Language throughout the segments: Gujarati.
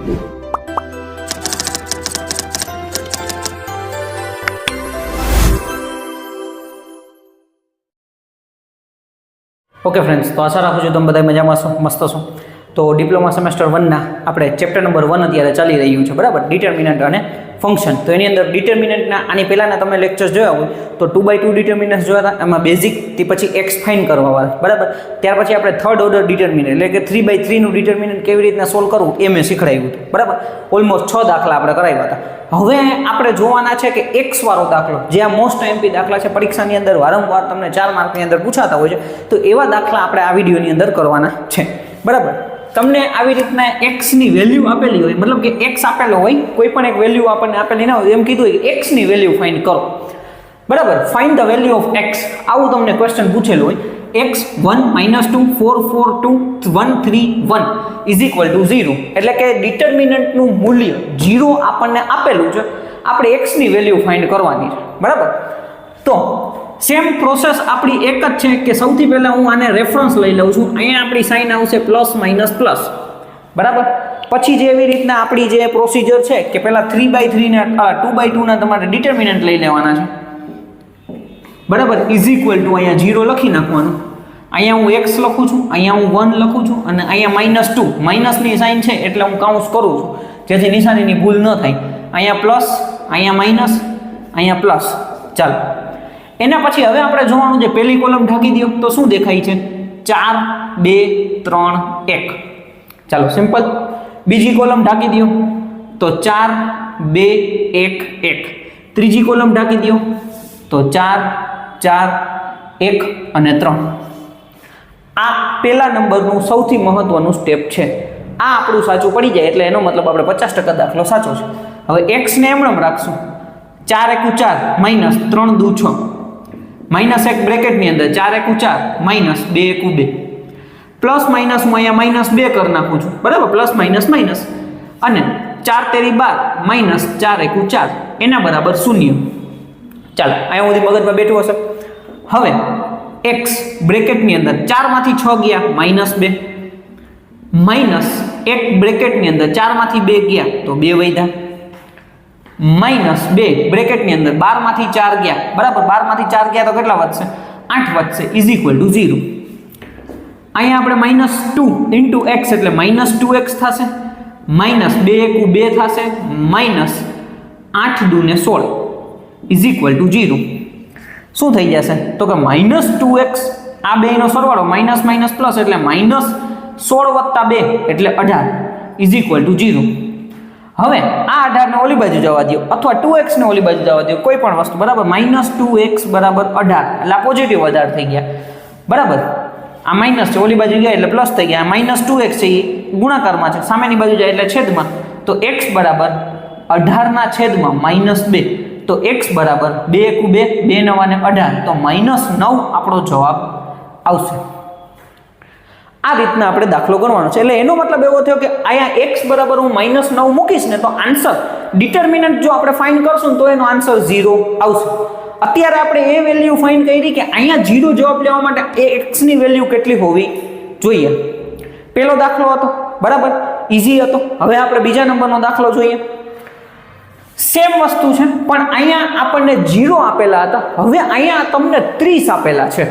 ઓકે ફ્રેન્ડ્સ, તો આશા રાખું છું તમે બધા મજામાં છો, મસ્ત છો. તો ડિપ્લોમા સેમેસ્ટર 1ના આપણે ચેપ્ટર નંબર 1 અત્યારે ચાલી રહ્યું છે, બરાબર, ડિટર્મિનન્ટ અને ફંક્શન. તો એની અંદર ડિટર્મિનન્ટના આની પહેલાંના તમે લેક્ચર્સ જોયા હોય તો 2x2 ડિટર્મિનન્ટ્સ જોયા હતા. એમાં બેઝિક તે પછી એક્સ ફાઇન કરવાવાળા, બરાબર. ત્યાર પછી આપણે થર્ડ ઓર્ડર ડિટર્મિનન્ટ એટલે કે 3x3નું ડિટર્મિનન્ટ કેવી રીતના સોલ્વ કરવું એ મેં શીખડાવ્યું હતું, બરાબર. ઓલમોસ્ટ 6 દાખલા આપણે કરાવ્યા હતા. હવે આપણે જોવાના છે કે એક્સ વાળો દાખલો, જે આ મોસ્ટ એમપી દાખલા છે, પરીક્ષાની અંદર વારંવાર તમને 4 માર્કની અંદર પૂછાતા હોય છે, તો એવા દાખલા આપણે આ વિડીયોની અંદર કરવાના છે, બરાબર. તમને આવી રીતના એક્સની વેલ્યુ આપેલી હોય, મતલબ કે એક્સ આપેલો હોય, કોઈ પણ એક વેલ્યુ આપણને આપેલી ના હોય, એમ કીધું હોય કે એક્સની વેલ્યુ ફાઇન્ડ કરો, બરાબર. Find the value of x, આવું તમને ક્વેશ્ચન પૂછેલું હોય. x 1 -2 4 4 2 1 3 1 ઇઝ ઇક્વલ ટુ 0, એટલે કે ડિટર્મિનન્ટનું મૂલ્ય 0 આપણને આપેલું છે, આપણે x ની વેલ્યુ ફાઇન્ડ કરવાની છે, બરાબર. તો સેમ પ્રોસેસ આપણી એક જ છે કે સૌથી પહેલાં હું આને રેફરન્સ લઈ લઉં છું. અહીંયા આપણી સાઇન આવશે પ્લસ માઇનસ પ્લસ, બરાબર. પછી જેવી રીતના આપણી જે પ્રોસિજર છે કે પહેલાં 3x3 ને 2x2 ના તમારે ડિટર્મિનન્ટ લઈ લેવાના છે, બરાબર. ઇઝ ઇક્વલ ટુ અહીંયા 0 લખી નાખવાનું. અહીંયા હું x લખું છું, અહીંયા હું 1 લખું છું, અને અહીંયા -2 માઇનસની સાઇન છે એટલે હું કાઉન્સ કરું છું, જેથી નિશાનીની ભૂલ ન થાય. અહીંયા પ્લસ, અહીંયા માઇનસ, અહીંયા પ્લસ. ચાલો, એના પછી હવે આપણે જોવાનું છે, પહેલી કોલમ ઢાંકી દો તો શું દેખાય છે? 4 2 3 1. ચાલો, સિમ્પલ. બીજી કોલમ ઢાંકી દો તો 4 2 1 1. ત્રીજી કોલમ ઢાંકી દો તો 4 4 1 અને 3. આ પહેલા નંબરનું સૌથી મહત્વનું સ્ટેપ છે. આ આપણું સાચું પડી જાય એટલે એનો મતલબ આપણે 50% દાખલો સાચો છે. હવે x ને એમનેમ રાખશું. 4 1 4 માઇનસ 3 2 6, માઇનસ એક બ્રેકેટની અંદર 4 1 4 માઇનસ 2 1 2, પ્લસ માઇનસ હું અહીંયા -2 કરી નાખું છું, બરાબર. પ્લસ માઇનસ માઇનસ, અને 4 તેરી 12 માઇનસ 4 1 4 એના બરાબર 0. ચાલો, અહીંયા સુધી મગજમાં બેઠું હશે. હવે x બ્રેકેટની અંદર 4 માંથી 6 ગયા -2, માઇનસ એક બ્રેકેટની અંદર 4 માંથી 2 ગયા તો 2 વધ્યા, -2 બ્રેકેટની અંદર 12 માંથી 4 ગયા, બરાબર. 12 માંથી 4 ગયા તો કેટલા વધશે? 8 વધશે, ઇઝ ઇક્વલ ટુ 0. અહીંયા આપણે -2 ઇન્ટુ x એટલે -2x થશે, -2 1 2 થશે, -8 2 ને 16 ઇઝ ઇક્વલ ટુ 0. શું થઈ જશે? તો કે -2x, આ બેનો સરવાળો માઇનસ માઇનસ પ્લસ એટલે -16 વત્તા 2 એટલે 18 ઇઝ ઇક્વલ ટુ 0. હવે આ 18 ને ઓલી બાજુ જવા દો, અથવા 2x ને ઓલી બાજુ જવા દો, કોઈ પણ વસ્તુ, બરાબર. -2x બરાબર 18 એટલે આ પોઝિટિવ 18 થઈ ગયા, બરાબર. આ માઇનસ છે, ઓલી બાજુ ગયા એટલે પ્લસ થઈ ગયા. -2x છે એ ગુણાકારમાં છે, સામેની બાજુ જાય એટલે છેદમાં, તો x બરાબર 18 ના છેદમાં -2, તો x બરાબર 2 1 2 2 9 ને 18, તો -9 આપણો જવાબ આવશે. આ રીતના આપણે દાખલો કરવાનો છે. એટલે એનો મતલબ એવો થયો કે અહીંયા x બરાબર હું -9 મૂકીશ ને તો આન્સર ડિટર્મિનન્ટ જો આપણે ફાઇન્ડ કરશું ને તો એનો આન્સર 0 આવશે. અત્યારે આપણે એ વેલ્યુ ફાઇન્ડ કરી કે અહીંયા 0 જવાબ લેવા માટે એ x ની વેલ્યુ કેટલી હોવી જોઈએ. પહેલો દાખલો હતો, બરાબર, ઈઝી હતો. હવે આપણે બીજા નંબરનો દાખલો જોઈએ. સેમ વસ્તુ છે, પણ અહીંયા આપણને 0 આપેલા હતા, હવે અહીંયા તમને 30 આપેલા છે,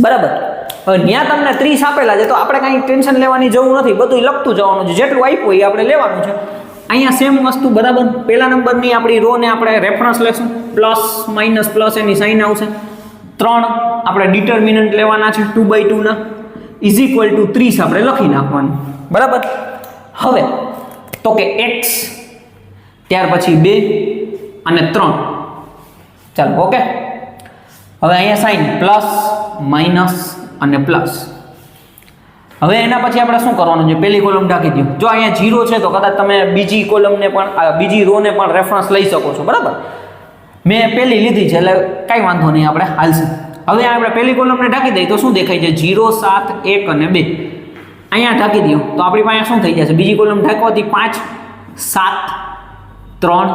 બરાબર. હવે ત્યાં તમને 30 આપેલા છે તો આપણે કાંઈ ટેન્શન લેવાની જરૂર નથી, બધું લખતું જવાનું છે, જેટલું આપ્યું એ આપણે લેવાનું છે. અહીંયા સેમ વસ્તુ, બરાબર. પહેલા નંબરની આપણી રો ને આપણે રેફરન્સ લેશું, પ્લસ માઇનસ પ્લસ એની સાઇન આવશે. 3 આપણે ડિટર્મિનન્ટ લેવાના છે 2x2 ના, ઇઝ ઇક્વલ ટુ 30 આપણે લખી નાખવાનું, બરાબર. હવે તો કે x, ત્યાર પછી 2 અને 3. ચાલો, ઓકે. હવે અહીંયા સાઇન પ્લસ માઇનસ અને પ્લસ. હવે એના પછી આપણે શું કરવાનું છે? પહેલી કોલમ ઢાંકી દો. જો અહીંયા 0 છે તો કદાચ તમે બીજી કોલમને પણ, બીજી રો ને પણ રેફરન્સ લઈ શકો છો, બરાબર. મેં પહેલી લીધી છે એટલે કાંઈ વાંધો નહીં, આપણે હાલશે. હવે આપણે પહેલી કોલમને ઢાંકી દઈએ તો શું દેખાય છે? 0 7 1 અને 2. અહીંયા ઢાંકી દો તો આપણી પાસે શું થઈ જશે? બીજી કોલમ ઢાંકવાથી 5 7 3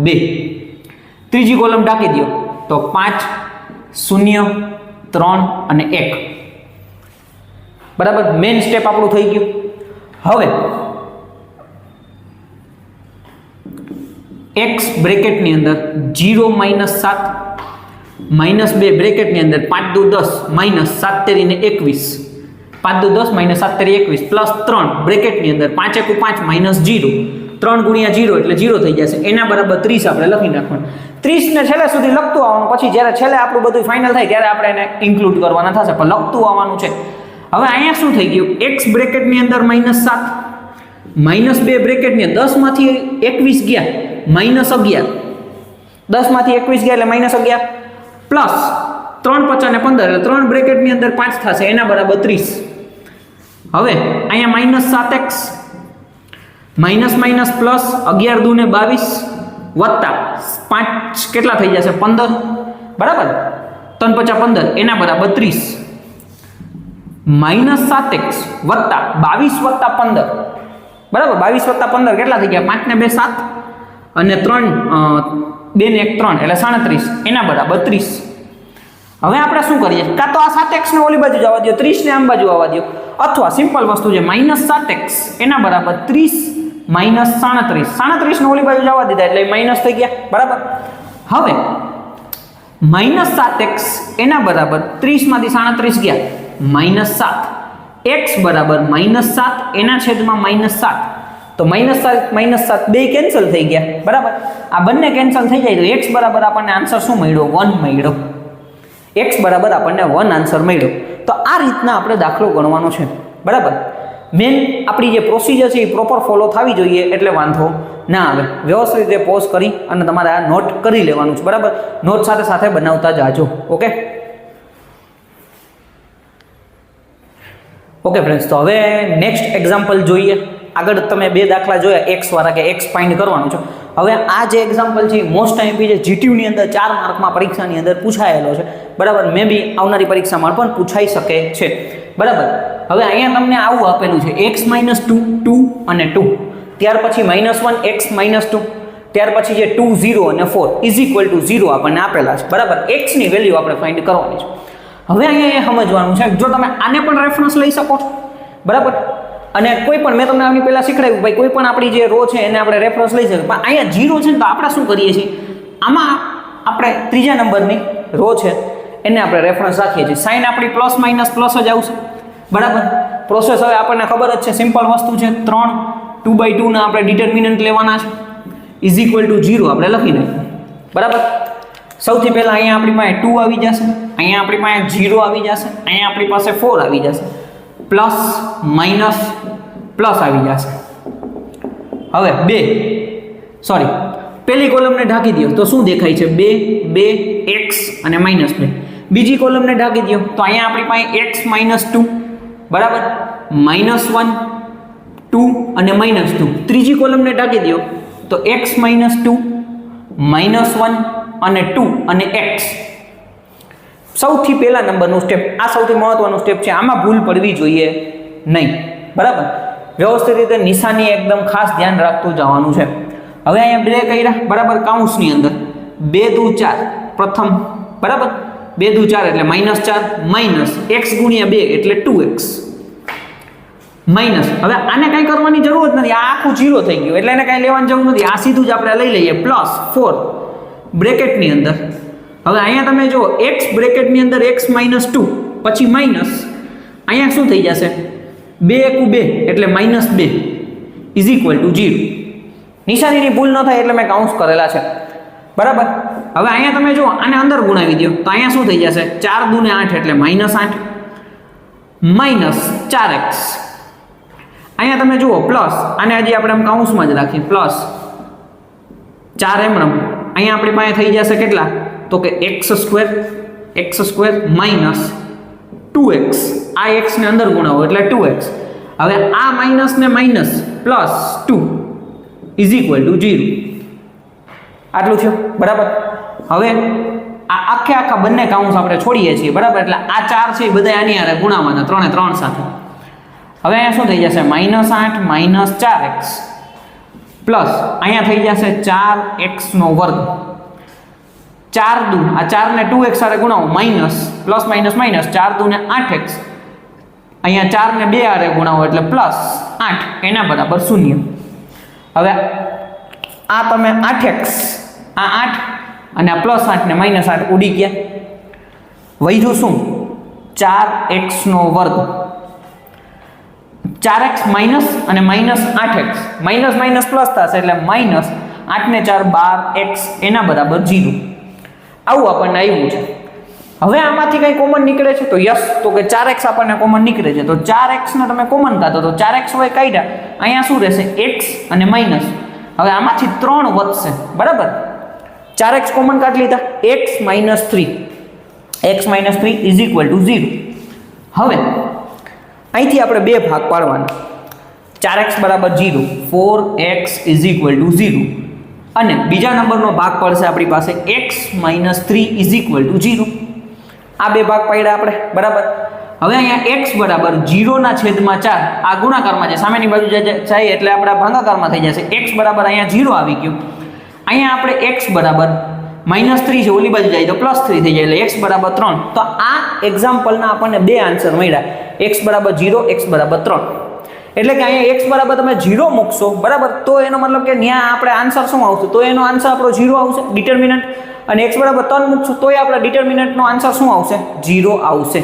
2. ત્રીજી કોલમ ઢાંકી દો તો 5 0 3 અને 1, બરાબર. મેઇન સ્ટેપ આપણું થઈ ગયું. હવે x બ્રેકેટની અંદર 0 -7 -2 બ્રેકેટની અંદર 5 દુ 10 -7 તેરી ને 21 5 દુ 10 -7 તેરી 21 પ્લસ 3 બ્રેકેટની અંદર 5 એકુ 5 -0 3 ગુણ્યા 0 એટલે 0 થઈ જશે એના બરાબર 30 આપણે લખી નાખવાનું 30 ને છેલ્લે સુધી લખતું આવવાનું પછી જ્યારે છેલ્લે આપણું બધું ફાઇનલ થાય ત્યારે આપણે એને ઇન્ક્લુડ કરવાના થશે પણ લખતું આવવાનું છે હવે અહીંયા શું થઈ ગયું x બ્રેકેટની અંદર -7 -2 બ્રેકેટની 10 માંથી 21 ગયા -11 10 માંથી 21 ગયા એટલે -11 પ્લસ 3 5 અને 15 એટલે 3 બ્રેકેટની અંદર 5 થશે એના બરાબર 30 હવે અહીંયા -7x માઇનસ પ્લસ 11 દુ ને 22 વત્તા 5 કેટલા થઈ જશે 15 બરાબર 3 5 15 એના બરાબર 30 -7x વત્તા 22 વત્તા 15 બરાબર 22 વત્તા 15 કેટલા થઈ ગયા 5 ને 2 7 અને 3 2 ને 1 3 એટલે 37 એના બરાબર 30 હવે આપણે શું કરીએ કાં તો આ 7x ને ઓલી બાજુ જવા દો 30 ને આમ બાજુ આવવા દો અથવા સિમ્પલ વસ્તુ છે -7x એના બરાબર 30 -37 ને ઓલી બાજુ જવા દીધા એટલે માઇનસ થઈ ગયા બરાબર હવે -7x એના બરાબર 30 માંથી 37 ગયા -7 x બરાબર -7 એના છેદમાં -7 તો -7 બે કેન્સલ થઈ ગયા બરાબર આ બંને કેન્સલ થઈ જાય તો x બરાબર આપણને આન્સર શું મળ્યો 1 મળ્યો x બરાબર આપણને 1 આન્સર મળ્યો તો આ રીતના આપણે દાખલો ગણવાનો છે બરાબર મેન આપણી જે પ્રોસિજર છે એ પ્રોપર ફોલો થવી જોઈએ એટલે વાંધો ના આવે વ્યવસ્થિત રીતે પોઝ કરી અને તમારે આ નોટ કરી લેવાનું છે બરાબર નોટ સાથે સાથે બનાવતા જાજો ઓકે ઓકે ફ્રેન્ડ્સ તો હવે નેક્સ્ટ એક્ઝામ્પલ જોઈએ આગળ તમે બે દાખલા જોયા x વાળા કે x ફાઇન્ડ કરવાનું છે હવે આ જે એક્ઝામ્પલ છે મોસ્ટ આઈએમપી જે જીટીયુની અંદર 4 માર્કમાં પરીક્ષાની અંદર પૂછાયેલો છે બરાબર મે બી આવનારી પરીક્ષામાં પણ પૂછાઈ શકે છે બરાબર હવે અહીંયા તમને આવું આપેલું છે x - 2 2 અને 2 ત્યાર પછી -1 x - 2 ત્યાર પછી જે 2 0 અને 4 = 0 આપણને આપેલા છે બરાબર x ની વેલ્યુ આપણે ફાઇન્ડ કરવાની છે હવે અહીંયા એ સમજવાનું છે જો તમે આને પણ રેફરન્સ લઈ શકો છો બરાબર અને કોઈ પણ મેં તમને આની પહેલા શીખડાવ્યું ભાઈ કોઈ પણ આપણી જે રો છે એને આપણે રેફરન્સ લઈ શકીએ પણ અહીંયા 0 છે ને તો આપણે શું કરીએ છીએ આમાં આપણે ત્રીજા નંબરની રો છે એને આપણે રેફરન્સ રાખીએ છીએ સાઇન આપણી પ્લસ માઇનસ પ્લસ જ આવશે બરાબર પ્રોસેસ હવે આપણને ખબર જ છે સિમ્પલ વસ્તુ છે 3 2/2 ના આપણે ડિટર્મિનન્ટ લેવાના છે = 0 આપણે લખી નાખીએ બરાબર સૌથી પહેલા અહીંયા આપણી પાસે 2 આવી જશે અહીંયા આપણી પાસે 0 આવી જશે અહીંયા આપણી પાસે 4 આવી જશે પ્લસ માઇનસ પ્લસ આવી જશે હવે પહેલી કોલમને ઢાંકી દો તો શું દેખાય છે 2 2 x અને -2 બીજી કોલમને ઢાંકી દો તો અહીંયા આપણી પાસે x - 2 બરાબર -1 2 અને -2 ત્રીજી કોલમને ઢાંકી દો તો x - 2 -1 અને 2 અને x સૌથી પહેલા નંબરનું સ્ટેપ આ સૌથી મહત્વનું સ્ટેપ છે આમાં ભૂલ પડવી જોઈએ નહીં બરાબર વ્યવસ્થિત રીતે નિશાની એકદમ ખાસ ધ્યાન રાખતું જવાનું છે હવે અહીંયા બે કર્યા બરાબર કાઉન્સની અંદર 2 દુ 4 પ્રથમ બરાબર 2 દુ 4 એટલે -4 માઇનસ x * 2 એટલે 2x માઇનસ હવે આને કંઈ કરવાની જરૂર જ નથી આ આખું 0 થઈ ગયું એટલે એને કંઈ લેવાની જરૂર નથી આ સીધું જ આપણે લઈ લઈએ પ્લસ 4 બ્રેકેટની અંદર હવે અહીંયા તમે જો x બ્રેકેટની અંદર x - 2 પછી માઇનસ અહીંયા શું થઈ જશે 2 એકુ 2 એટલે -2 = 0 નિશાનીની ભૂલ ન થાય એટલે મેં કાઉન્સ કરેલા છે બરાબર હવે અહીંયા તમે જો આને અંદર ગુણાવી દો તો અહીંયા શું થઈ જશે 4 દુ ને 8 એટલે -8 માઇનસ 4x અહીંયા તમે જુઓ પ્લસ આને હજી આપણે આમ કાઉન્સમાં જ રાખીએ પ્લસ 4 એમ અહીંયા આપણી પાસે થઈ જશે કેટલા તો કે x² માઇનસ 2x આ x ને અંદર ગુણાવો એટલે 2x હવે આ માઇનસ ને માઇનસ પ્લસ 2 = 0 આટલું થયું બરાબર હવે આ આખા બંને કાઉન્સ આપણે છોડીએ છીએ બરાબર એટલે આ 4 છે એ બધા આની હારે ગુણાવવાના 3 3 સાથે હવે અહીંયા શું થઈ જશે -8 - 4x પ્લસ અહીંયા થઈ જશે 4x² 4 દુ આ 4 ને 2x સાથે ગુણાવો માઇનસ પ્લસ માઇનસ 4 દુ ને 8x અહીંયા 4 ને 2 હારે ગુણાવો એટલે +8 એના બરાબર 0 હવે આ તમે 8x, આ 8 અને આ +8 ને -8 ઉડી ગયા. વધ્યું શું? 4x નો વર્ગ. 4x માઇનસ અને -8x, માઇનસ માઇનસ પ્લસ થશે એટલે -8 ને 4 12x એના બરાબર 0. આવું આપણને આવ્યું છે. હવે આમાંથી કઈ કોમન નીકળે છે તો યસ, તો કે 4x આપણને કોમન નીકળે છે. તો 4x ને તમે કોમન કાઢો તો 4x હોય કાઢ્યા, અહીંયા શું રહેશે? x અને માઇનસ. હવે આમાંથી 3 વધશે, બરાબર? 4x કોમન કાઢી લીધા, x - 3, x - 3 = 0. હવે અહીંથી આપણે બે ભાગ પાડવાના. 4x બરાબર 0, 4x = 0 અને બીજા નંબરનો ભાગ પડશે આપણી પાસે x - 3 = 0. આ બે ભાગ પાડ્યા આપણે, બરાબર? હવે અહીંયા x બરાબર 0/4, આ ગુણાકારમાં છે, સામેની બાજુ જાય એટલે આપણે ભાગાકારમાં થઈ જશે. x બરાબર અહીંયા 0 આવી ગયો. અહીંયા આપણે x બરાબર -3 છે, ઓલી બાજુ જાય તો +3 થઈ જાય એટલે x બરાબર 3. તો આ એક્ઝામ્પલના આપણને બે આન્સર મળ્યા, x બરાબર 0, x બરાબર 3. એટલે કે અહીંયા x બરાબર તમે 0 મૂકશો, બરાબર, તો એનો મતલબ કે ત્યાં આપણે આન્સર શું આવશે? તો એનો આન્સર આપણો 0 આવશે, ડિટર્મિનન્ટ. અને x બરાબર 3 મૂકશો તોય આપણા ડિટર્મિનન્ટનો આન્સર શું આવશે? 0 આવશે,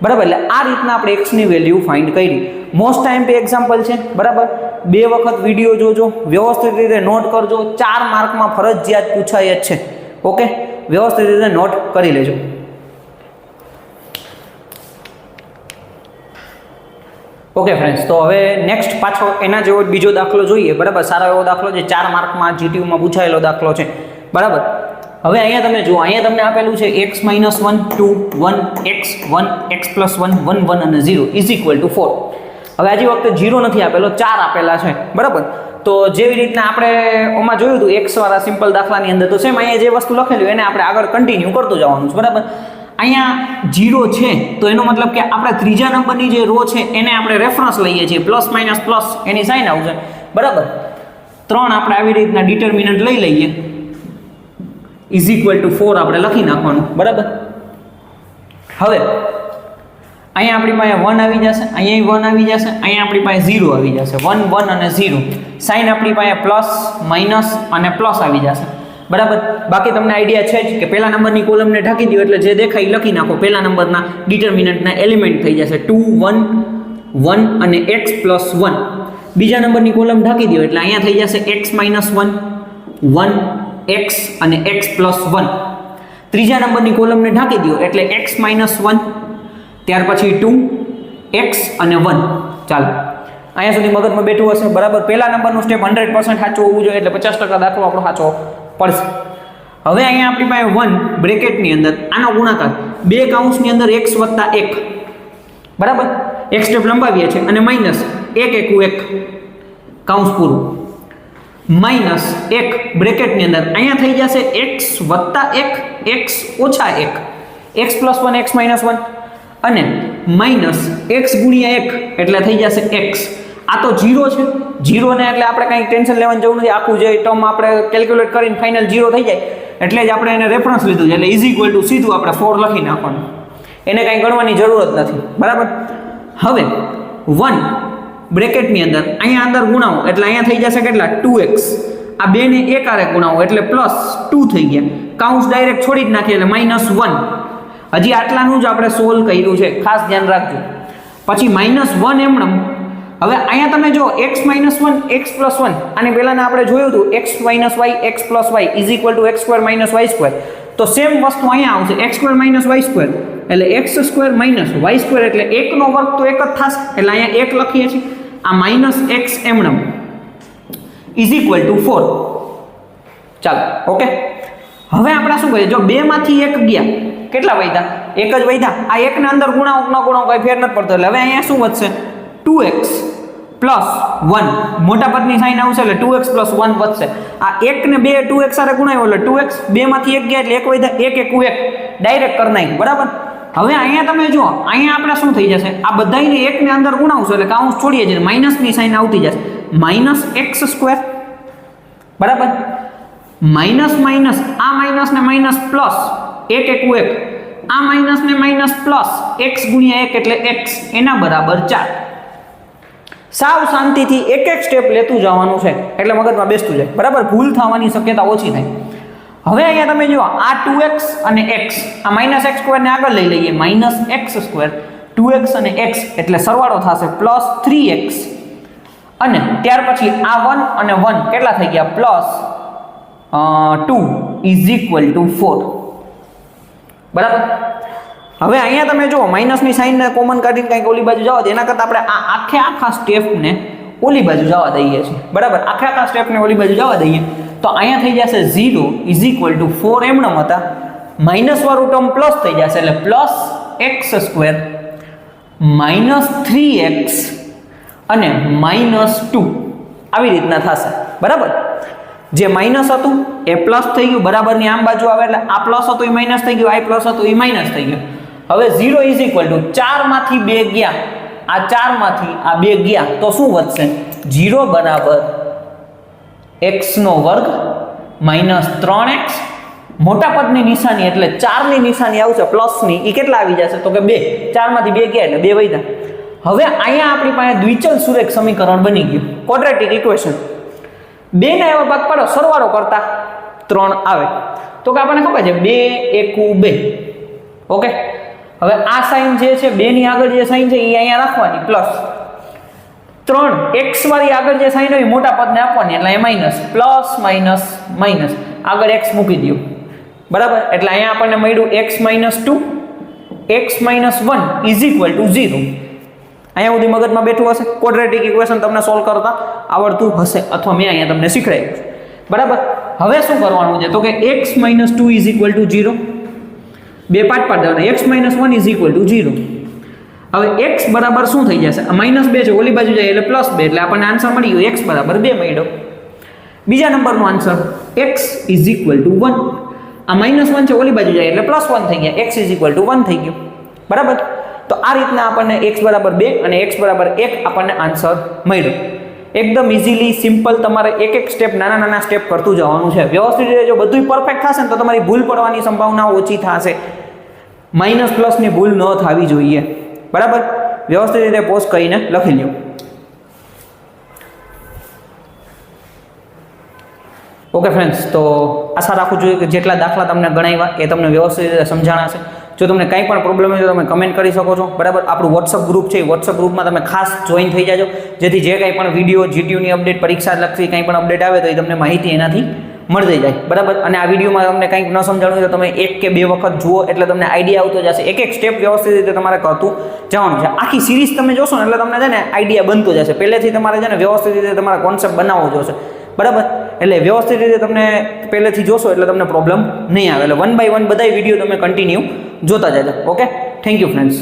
બરાબર? એટલે આ રીતના આપણે x ની વેલ્યુ ફાઇન્ડ કરી. મોસ્ટ ટાઈમ પે એક્ઝામ્પલ છે, બરાબર? 2 વખત વિડીયો જોજો, વ્યવસ્થિત રીતે નોટ કરજો. 4 માર્કમાં ફરજિયાત પૂછાય જ છે. ઓકે, વ્યવસ્થિત રીતે નોટ કરી લેજો. ઓકે ફ્રેન્ડ્સ, તો હવે નેક્સ્ટ પાછો એના જેવો બીજો દાખલો જોઈએ, બરાબર? સારો એવો દાખલો છે, 4 માર્કમાં જીટીયુમાં પૂછાયેલો દાખલો છે, બરાબર? હવે અહીંયા તમે જુઓ, અહીંયા તમને આપેલું છે x - 1 2 1 x 1 x + 1 1 1 અને 0 = 4. હવે આજી વખતે 0 નથી આપેલો, 4 આપેલા છે, બરાબર? તો જેવી રીતના આપણે ઓમાં જોયું હતું x વાળા સિમ્પલ દાખલાની અંદર, તો સેમ અહીંયા જે વસ્તુ લખેલું એને આપણે આગળ કન્ટિન્યુ કરતું જવાનું છે, બરાબર? અહીંયા 0 છે તો એનો મતલબ કે આપણે ત્રીજા નંબરની જે રો છે એને આપણે રેફરન્સ લઈએ છીએ, પ્લસ માઇનસ પ્લસ એની સાઇન આવશે, બરાબર? 3 આપણે આવી રીતના ડિટર્મિનન્ટ લઈ લઈએ, = 4 આપણે લખી નાખવાનું, બરાબર? હવે અહીંયા આપણી પાસે 1 આવી જશે, અહીંયા 1 આવી જશે, અહીંયા આપણી પાસે 0 આવી જશે. 1 1 અને 0, સાઇન આપણી પાસે પ્લસ માઇનસ અને પ્લસ આવી જશે, બરાબર? બાકી તમને આઈડિયા છે જ કે પહેલા નંબરની કોલમને ઢાંકી દો એટલે જે દેખાય લખી નાખો. પહેલા નંબરના ડિટર્મિનન્ટના એલિમેન્ટ થઈ જશે 2 1 1 અને x + 1. બીજા નંબરની કોલમ ઢાંકી દો એટલે અહીંયા થઈ જશે x - 1 1 x અને x + 1. ત્રીજા નંબરની કોલમને ઢાંકી દો એટલે x - 1, ત્યાર પછી 2 x અને 1. ચાલો અહીંયા સુધી મગજમાં બેઠું હશે, બરાબર? પહેલા નંબરનું સ્ટેપ 100% સાચું હોવું જોઈએ એટલે 50% દાખલો આપણો સાચો પડશે. હવે અહીંયા આપણી પાસે 1 બ્રેકેટની અંદર આનો ગુણાકાર 2 કૌંસની અંદર x + 1, બરાબર? એક સ્ટેપ લંબાવીએ છીએ અને માઇનસ 1 1 1 કૌંસ પૂરું, માઇનસ 1 બ્રેકેટની અંદર અહીંયા થઈ જશે x + 1 x - 1, x + 1 x - 1 અને માઇનસ x × 1 એટલે થઈ જશે x. આ તો 0 છે, 0 ને એટલે આપણે કંઈ ટેન્શન લેવાની જરૂર નથી, આખું જે ટર્મ આપણે કેલ્ક્યુલેટ કરીને ફાઇનલ 0 થઈ જાય એટલે જ આપણે એને રેફરન્સ લીધું છે, એટલે = સીધું આપણે 4 લખી નાખવાનું, એને કંઈ ગણવાની જરૂર જ નથી, બરાબર? હવે 1 બ્રેકેટની અંદર અહીંયા અંદર ગુણાવો એટલે અહીંયા થઈ જશે કેટલા? 2x. આ બેને એક આરે ગુણાવો એટલે +2 થઈ ગયા, કાઉન્સ ડાયરેક્ટ છોડી જ નાખીએ એટલે -1. હજી આટલાનું જ આપણે સોલ્વ કર્યું છે, ખાસ ધ્યાન રાખજો. પછી -1 એમણમ. હવે અહીંયા તમે જો x - 1 x + 1, આની પહેલાને આપણે જોયું હતું x - y x + y = x² - y². તો સેમ વસ્તુ અહીંયા આવશે, x² - y² એટલે x² - y² એટલે 1 નો વર્ગ તો 1 જ થશે એટલે અહીંયા 1 લખીએ છીએ. આ -x એમણમ = 4. ચાલો, ઓકે. હવે આપણે શું કરીએ? જો 2 માંથી 1 ગયા, કેટલા વધ્યા? 1 જ વધ્યા. આ 1 ને અંદર ગુણાવો ન ગુણાવો કઈ ફેર નથી પડતો એટલે હવે અહીંયા શું વધશે? 2x + 1, મોટા પદની સાઇન આવશે એટલે 2x + 1 વધશે. આ 1 ને 2 2x સાથે ગુણાવ્યો એટલે 2x, 2 માંથી 1 ગયા એટલે 1 વધ્યા, 1 1 1 ડાયરેક્ટ કરી નાખ્યું, બરાબર? હવે અહીંયા તમે જુઓ, અહીંયા આપણે શું થઈ જશે? આ બધાયને 1 ને અંદર ગુણાવશો એટલે કાઉન્સ છોડીએ છીએ, માઇનસની સાઇન આવતી જશે, -x², બરાબર? માઇનસ માઇનસ, આ માઇનસ ને માઇનસ પ્લસ 1 1 1, આ માઇનસ ને માઇનસ પ્લસ x × 1 એટલે x, એના બરાબર 4. સાવ શાંતિથી એક એક સ્ટેપ લેતું જવાનું છે એટલે મગજમાં બેસતું જાય, બરાબર, ભૂલ થવાની શક્યતા ઓછી થાય. હવે અહીંયા તમે જુઓ આ 2x અને x, આ -x² ને આગળ લઈ લઈએ, -x², 2x અને x એટલે સરવાળો થશે +3x, અને ત્યાર પછી આ 1 અને 1 કેટલા થઈ ગયા, +2 = 4, બરાબર. હવે અહીંયા તમે જુઓ માઇનસની સાઇનને કોમન કાઢીને કંઈક ઓલી બાજુ જવા દે, એના કરતાં આપણે આ આખા સ્ટેપને ઓલી બાજુ જવા દઈએ છીએ, બરાબર. આખા સ્ટેપને ઓલી બાજુ જવા દઈએ તો અહીંયા થઈ જશે 0 = 4 એમનેમ હતા, માઇનસ વાળું ટર્મ પ્લસ થઈ જશે એટલે +x² -3x અને -2 આવી રીતના થશે, બરાબર. જે માઇનસ હતું એ પ્લસ થઈ ગયું, બરાબરની આમ બાજુ આવે એટલે આ પ્લસ હતું એ માઇનસ થઈ ગયું, આ પ્લસ હતું એ માઇનસ થઈ ગયું. હવે 0 = 4 માંથી 2 ગયા, આ 4 માંથી આ 2 ગયા તો શું વધશે, 0 = x² -3x, મોટા પદની નિશાની એટલે 4 ની નિશાની આવશે પ્લસની, એ કેટલા આવી જશે તો કે 2, 4 માંથી 2 ગયા એટલે 2 વધ્યા. હવે અહીંયા આપણી પાસે દ્વિચલ સુરેખ સમીકરણ બની ગયું, ક્વોડ્રેટિક ઇક્વેશન. 2 ના એવા ભાગ પાડો, સરવાળો કરતા 3 આવે તો કે આપણને ખબર છે 2 × 2, ઓકે. હવે આ સાઈન જે છે 2 ની આગળ જે સાઈન છે એ અહીંયા રાખવાની, પ્લસ 3x વાળી આગળ જે સાઈન હોય મોટા પદને આપવાની એટલે અહીંયા માઇનસ, પ્લસ માઇનસ માઇનસ, આગળ x મૂકી દો, બરાબર. એટલે અહીંયા આપણને મળ્યું x - 2 x - 1 = 0. અહીંયા સુધી મગજમાં બેઠું હશે, ક્વોડ્રેટિક ઇક્વેશન તમને સોલ્વ કરતા આવડતું હશે અથવા મેં અહીંયા તમને શીખવાડ્યું, બરાબર. હવે શું કરવાનું છે તો કે x - 2 = 0, બે પાર્ટ પાડી દેવાના, x - 1 = 0. હવે x બરાબર શું થઈ જશે, -2 છે ઓલી બાજુ જાય એટલે +2 એટલે આપણને આન્સર મળી ગયો, x = 2 મળ્યો. બીજા નંબરનો આન્સર x = 1, આ -1 છે ઓલી બાજુ જાય એટલે +1 થઈ ગયા, x = 1 થઈ ગયું, બરાબર. તો આ રીતના આપણને x = 2 અને x = 1 આપણને આન્સર મળ્યો. એકદમ ઇઝીલી સિમ્પલ, તમારે એક એક સ્ટેપ નાના સ્ટેપ કરતું જવાનું છે. વ્યવસ્થિત રીતે જો બધું પરફેક્ટ થશે ને તો તમારી ભૂલ પડવાની સંભાવના ઓછી થશે, માઇનસ પ્લસની ભૂલ ન થવી જોઈએ, બરાબર. વ્યવસ્થિત રીતે પોઝ કરીને લખી લો. ઓકે ફ્રેન્ડ્સ, તો આશા રાખું છું કે જેટલા દાખલા તમને ગણાવ્યા એ તમને વ્યવસ્થિત રીતે સમજાણા છે. જો તમને કંઈ પણ પ્રોબ્લેમ હોય તો તમે કમેન્ટ કરી શકો છો, બરાબર. આપણું વોટ્સઅપ ગ્રુપ છે, એ વોટ્સઅપ ગ્રુપમાં તમે ખાસ જોઈન થઈ જાજો, જેથી જે કંઈ પણ વિડીયો, જીટીયુની અપડેટ, પરીક્ષા લગતી કંઈ પણ અપડેટ આવે તો એ તમને માહિતી એનાથી મળતી જાય, બરાબર. અને આ વિડીયોમાં તમને કંઈક ન સમજાણું હોય તો તમે 1 કે 2 વખત જુઓ એટલે તમને આઈડિયા આવતો જશે. એક સ્ટેપ વ્યવસ્થિત રીતે તમારે કરતું જવાનું છે. આખી સિરીઝ તમે જોશો ને એટલે તમને છે ને આઈડિયા બનતો જશે. પહેલેથી તમારે છે ને વ્યવસ્થિત રીતે તમારા કોન્સેપ્ટ બનાવવો જોશે, બરાબર. એટલે વ્યવસ્થિત રીતે તમને પહેલેથી જોશો એટલે તમને પ્રોબ્લેમ નહીં આવે. એટલે 1 by 1 બધા વિડીયો તમે કન્ટિન્યુ જોતા જજો. Okay, thank you friends.